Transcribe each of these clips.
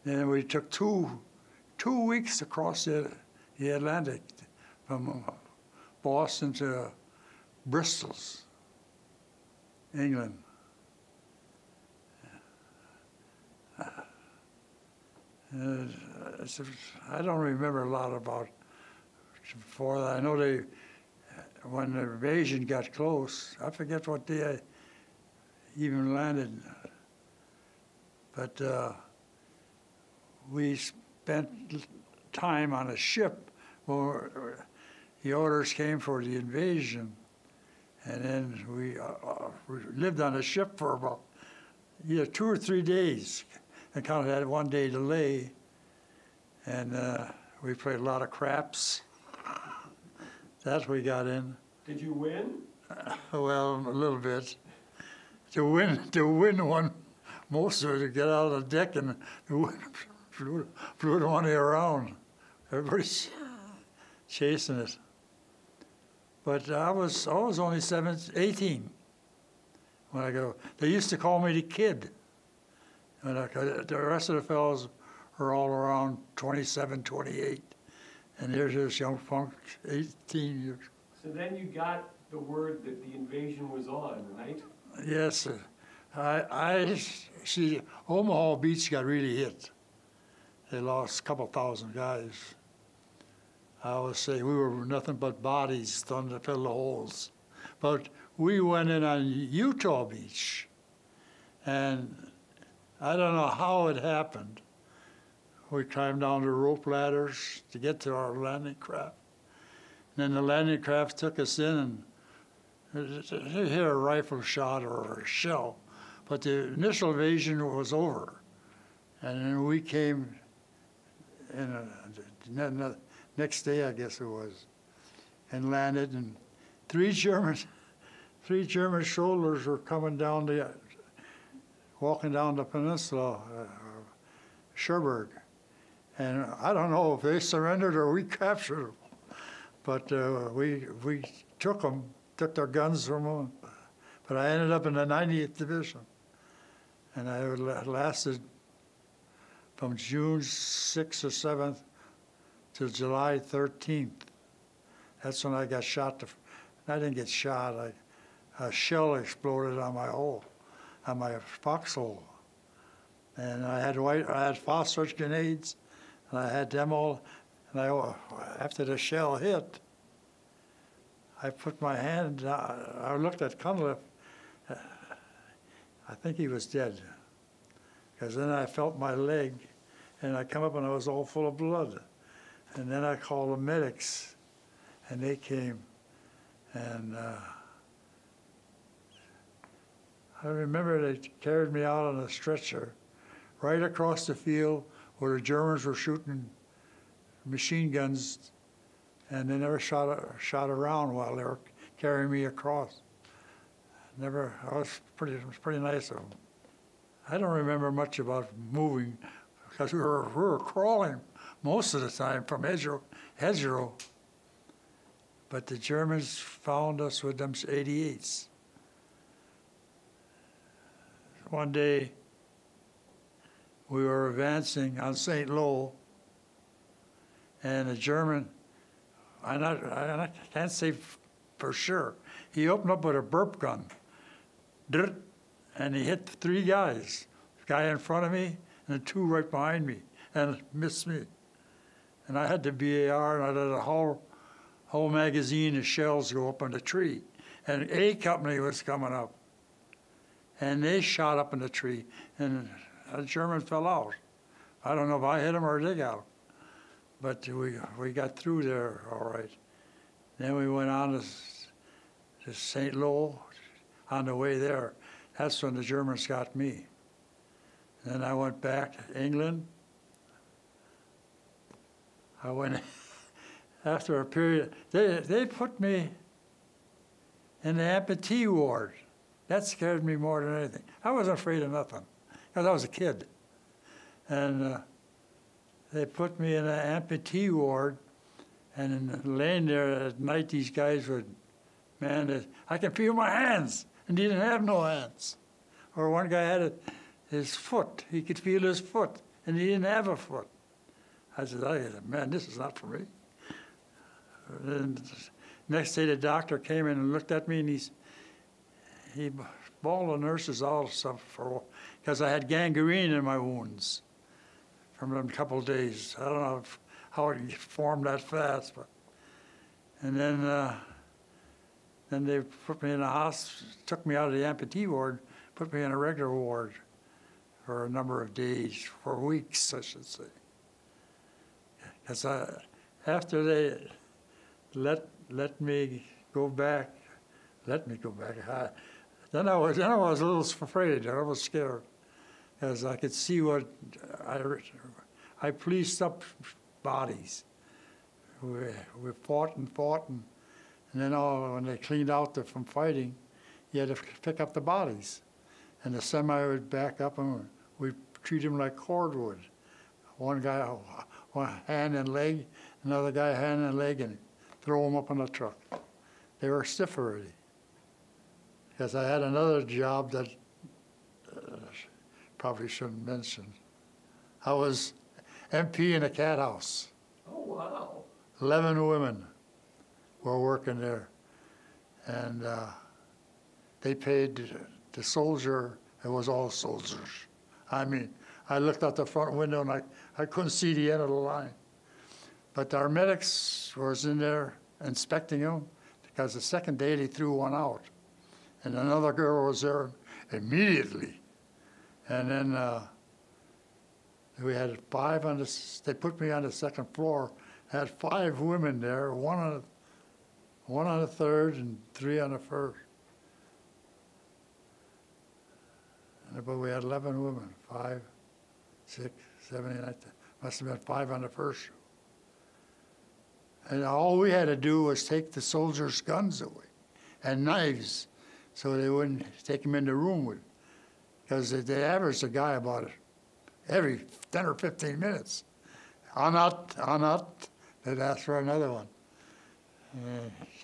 Then we took two weeks to cross the Atlantic from Boston to Bristol's, England. I don't remember a lot about before that. I know when the invasion got close, I forget what day I even landed, but we spent time on a ship where the orders came for the invasion, and then we lived on a ship for about either 2 or 3 days. And kind of had 1 day delay, and we played a lot of craps. That we got in. Did you win? Well, a little bit. To win one, most of it, to get out of the deck and flew the money around. Everybody's chasing it. But I was only 18 when I go. They used to call me the kid. And the rest of the fellows are all around 27, 28. And here's this young punk, 18 years. So then you got the word that the invasion was on, right? Yes. See, Omaha Beach got really hit. They lost a couple thousand guys. I always say we were nothing but bodies thrown to fill the holes. But we went in on Utah Beach, and I don't know how it happened. We climbed down the rope ladders to get to our landing craft. And then the landing craft took us in, and it hit a rifle shot or a shell. But the initial invasion was over. And then we came in the next day, I guess it was, and landed. And three German soldiers were coming down walking down the peninsula, Cherbourg. And I don't know if they surrendered or we captured them. But we took them, took their guns from them. But I ended up in the 90th Division. And I lasted from June 6th or 7th to July 13th. That's when I got shot. I didn't get shot. A shell exploded on my hole. On my foxhole, and I had phosphorus grenades, and I had them all. And after the shell hit, I put my hand down. I looked at Cunliffe. I think he was dead, because then I felt my leg, and I come up and I was all full of blood. And then I called the medics, and they came, and. I remember they carried me out on a stretcher right across the field where the Germans were shooting machine guns, and they never shot around while they were carrying me across. It was pretty nice of them. I don't remember much about moving because we were crawling most of the time from hedgerow. But the Germans found us with them 88s. One day, we were advancing on St. Lo, and a German, I can't say for sure, he opened up with a burp gun, and he hit 3 guys, the guy in front of me and the 2 right behind me, and missed me. And I had the BAR, and I let a whole magazine of shells go up on the tree, and A Company was coming up. And they shot up in the tree, and a German fell out. I don't know if I hit him or they got him. But we got through there all right. Then we went on to St. Lo. On the way there, that's when the Germans got me. Then I went back to England. I went, after a period, they put me in the amputee ward. That scared me more than anything. I wasn't afraid of nothing, because I was a kid. And they put me in an amputee ward, and laying there at night, these guys would, man, I can feel my hands, and he didn't have no hands. Or one guy had his foot. He could feel his foot, and he didn't have a foot. I said, man, this is not for me. And next day the doctor came in and looked at me, and he bawled the nurses all stuff because I had gangrene in my wounds from a couple of days. I don't know how it formed that fast, but and then they put me in a hospital, took me out of the amputee ward, put me in a regular ward for a number of days, for weeks, I should say. Because after they let me go back, then I was a little afraid. I was scared, because I could see what I policed up bodies. We fought, and then when they cleaned out from fighting, you had to pick up the bodies. And the semi would back up, and we'd treat them like cordwood. One guy, one hand and leg, another guy hand and leg, and throw them up in the truck. They were stiff already. Because I had another job that probably shouldn't mention. I was MP in a cat house. Oh, wow. 11 women were working there. And they paid the soldier, it was all soldiers. I mean, I looked out the front window and I couldn't see the end of the line. But our medics was in there inspecting them, because the second day they threw one out. And another girl was there immediately. And then we had 5 on the, they put me on the second floor, had 5 women there, one on the third and 3 on the first. But we had 11 women, 5, 6, 7, 8, 9, 10. Must have been 5 on the first. And all we had to do was take the soldiers' guns away and knives, so they wouldn't take them in the room with. Because they averaged a guy about it every 10 or 15 minutes. On out, they'd ask for another one.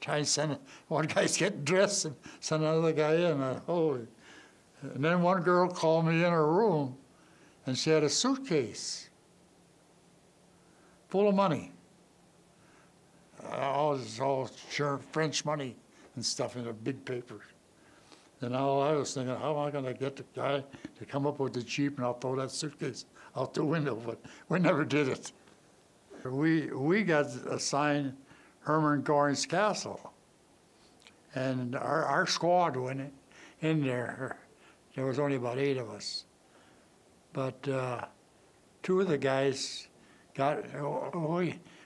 Try and send one guy's getting dressed and send another guy in. Holy. And then one girl called me in her room, and she had a suitcase full of money. All French money and stuff in the big papers. And all I was thinking, how am I going to get the guy to come up with the Jeep, and I'll throw that suitcase out the window? But we never did it. We got assigned Hermann Göring's Castle, and our squad went in there. There was only about 8 of us, but 2 of the guys got.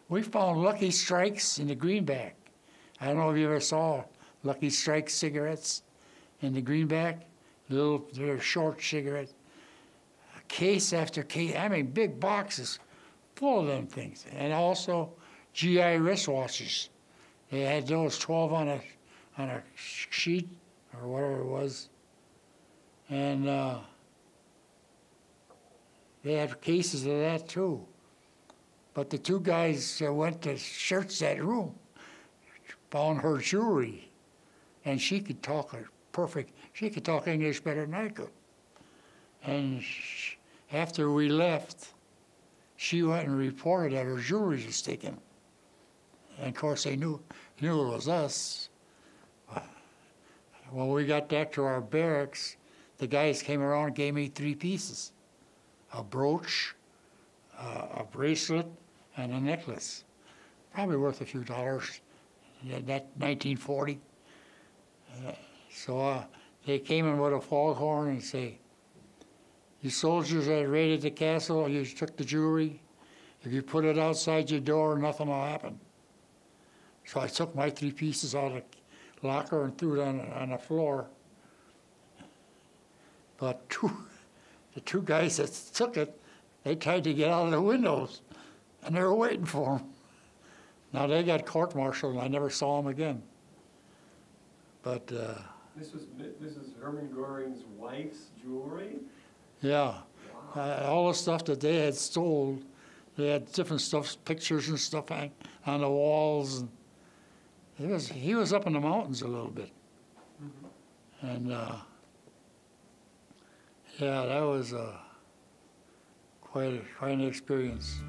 We found Lucky Strikes in the greenback. I don't know if you ever saw Lucky Strike cigarettes in the greenback. Little short cigarettes. Case after case. I mean, big boxes full of them things, and also GI wristwatches. They had those 12 on a sheet or whatever it was, and they had cases of that too. But the 2 guys went to search that room, found her jewelry, and she could talk she could talk English better than I could. And after we left, she went and reported that her jewelry was taken. And of course they knew it was us. When we got back to our barracks, the guys came around and gave me 3 pieces: a brooch, a bracelet, and a necklace. Probably worth a few dollars. That 1940. So they came in with a foghorn and say, "You soldiers that raided the castle, you took the jewelry. If you put it outside your door, nothing will happen." So I took my 3 pieces out of the locker and threw it on the floor. But the 2 guys that took it, they tried to get out of the windows, and they were waiting for them. Now they got court-martialed, and I never saw them again. But This is Hermann Göring's wife's jewelry? yeah, Wow. all the stuff that they had stole, they had different stuff, pictures and stuff hanging on the walls. And he was up in the mountains a little bit. Mm-hmm. And yeah, that was quite an experience.